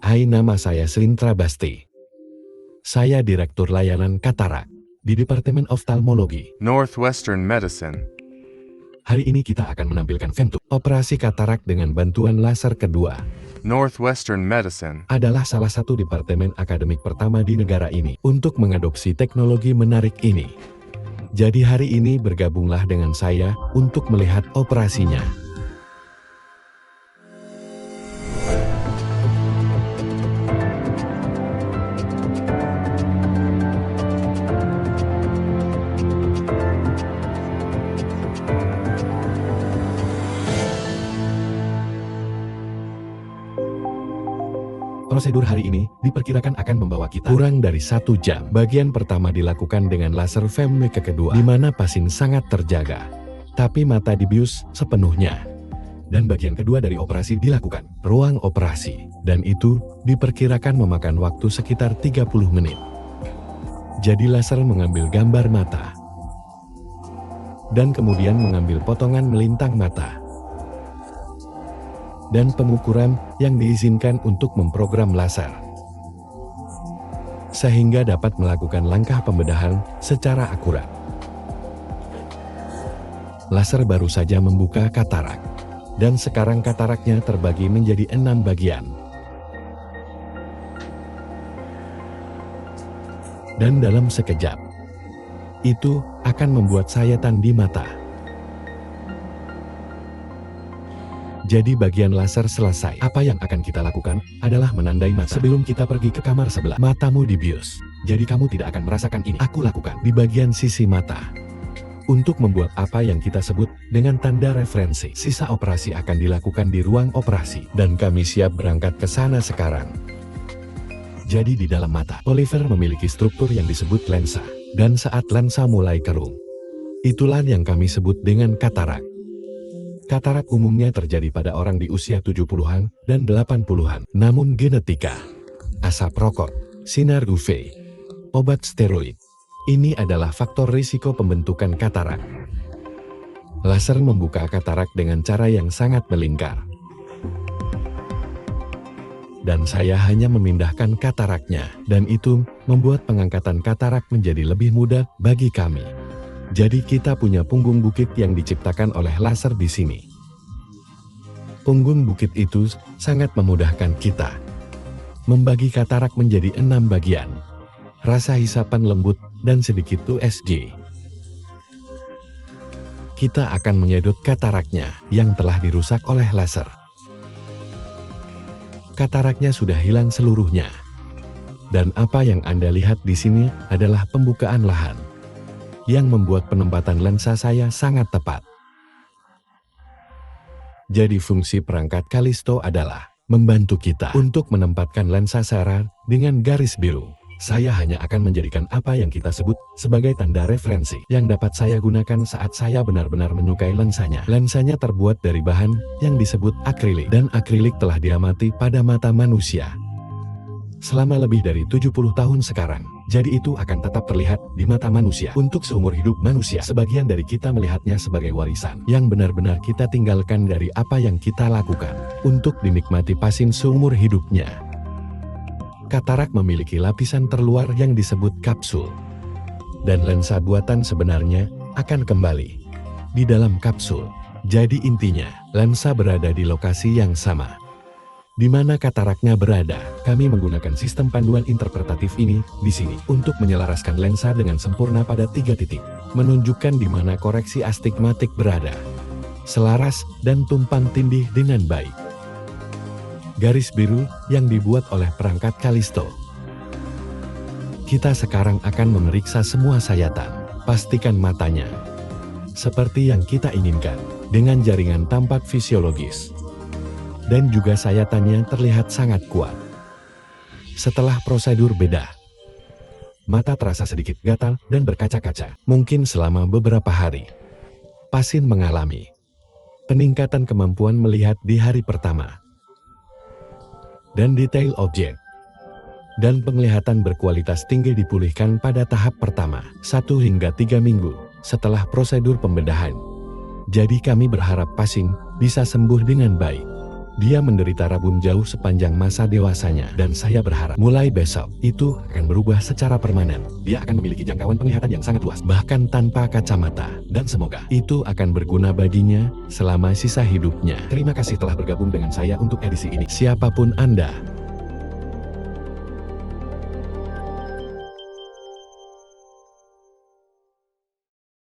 Hai, nama saya Slintra Basti. Saya Direktur Layanan Katarak di Departemen Oftalmologi Northwestern Medicine. Hari ini kita akan menampilkan Ventu. Operasi katarak dengan bantuan laser kedua Northwestern Medicine adalah salah satu departemen akademik pertama di negara ini untuk mengadopsi teknologi menarik ini. Jadi hari ini bergabunglah dengan saya untuk melihat operasinya. Prosedur hari ini diperkirakan akan membawa kita kurang dari 1 jam. Bagian pertama dilakukan dengan laser femme kedua, di mana pasien sangat terjaga, tapi mata dibius sepenuhnya. Dan bagian kedua dari operasi dilakukan ruang operasi, dan itu diperkirakan memakan waktu sekitar 30 menit. Jadi laser mengambil gambar mata, dan kemudian mengambil potongan melintang mata, dan pengukuran yang diizinkan untuk memprogram laser, sehingga dapat melakukan langkah pembedahan secara akurat. Laser baru saja membuka katarak, dan sekarang kataraknya terbagi menjadi 6 bagian. Dan dalam sekejap, itu akan membuat sayatan di mata. Jadi bagian laser selesai. Apa yang akan kita lakukan adalah menandai mata. Sebelum kita pergi ke kamar sebelah, matamu dibius. Jadi kamu tidak akan merasakan ini. Aku lakukan di bagian sisi mata. Untuk membuat apa yang kita sebut dengan tanda referensi. Sisa operasi akan dilakukan di ruang operasi. Dan kami siap berangkat ke sana sekarang. Jadi di dalam mata, Oliver memiliki struktur yang disebut lensa. Dan saat lensa mulai kerung, itulah yang kami sebut dengan katarak. Katarak umumnya terjadi pada orang di usia 70-an dan 80-an. Namun genetika, asap rokok, sinar UV, obat steroid, ini adalah faktor risiko pembentukan katarak. Laser membuka katarak dengan cara yang sangat melingkar. Dan saya hanya memindahkan kataraknya, dan itu membuat pengangkatan katarak menjadi lebih mudah bagi kami. Jadi kita punya punggung bukit yang diciptakan oleh laser di sini. Punggung bukit itu sangat memudahkan kita membagi katarak menjadi 6 bagian. Rasa hisapan lembut dan sedikit USG. Kita akan menyedot kataraknya yang telah dirusak oleh laser. Kataraknya sudah hilang seluruhnya. Dan apa yang Anda lihat di sini adalah pembukaan lahan yang membuat penempatan lensa saya sangat tepat. Jadi fungsi perangkat Callisto adalah membantu kita untuk menempatkan lensa Sarah dengan garis biru. Saya hanya akan menjadikan apa yang kita sebut sebagai tanda referensi yang dapat saya gunakan saat saya benar-benar menyukai lensanya. Lensanya terbuat dari bahan yang disebut akrilik, dan akrilik telah diamati pada mata manusia selama lebih dari 70 tahun sekarang. Jadi itu akan tetap terlihat di mata manusia untuk seumur hidup manusia. Sebagian dari kita melihatnya sebagai warisan yang benar-benar kita tinggalkan dari apa yang kita lakukan untuk dinikmati pasien seumur hidupnya. Katarak memiliki lapisan terluar yang disebut kapsul. Dan lensa buatan sebenarnya akan kembali di dalam kapsul. Jadi intinya, lensa berada di lokasi yang sama di mana kataraknya berada. Kami menggunakan sistem panduan interpretatif ini di sini untuk menyelaraskan lensa dengan sempurna pada 3 titik, menunjukkan di mana koreksi astigmatik berada, selaras dan tumpang tindih dengan baik. Garis biru yang dibuat oleh perangkat Callisto. Kita sekarang akan memeriksa semua sayatan. Pastikan matanya seperti yang kita inginkan dengan jaringan tampak fisiologis. Dan juga sayatannya terlihat sangat kuat. Setelah prosedur bedah, mata terasa sedikit gatal dan berkaca-kaca. Mungkin selama beberapa hari, pasien mengalami peningkatan kemampuan melihat di hari pertama. Dan detail objek dan penglihatan berkualitas tinggi dipulihkan pada tahap pertama, 1 hingga 3 minggu setelah prosedur pembedahan. Jadi kami berharap pasien bisa sembuh dengan baik. Dia menderita rabun jauh sepanjang masa dewasanya dan saya berharap mulai besok itu akan berubah secara permanen. Dia akan memiliki jangkauan penglihatan yang sangat luas, bahkan tanpa kacamata, dan semoga itu akan berguna baginya selama sisa hidupnya. Terima kasih telah bergabung dengan saya untuk edisi ini. Siapapun Anda,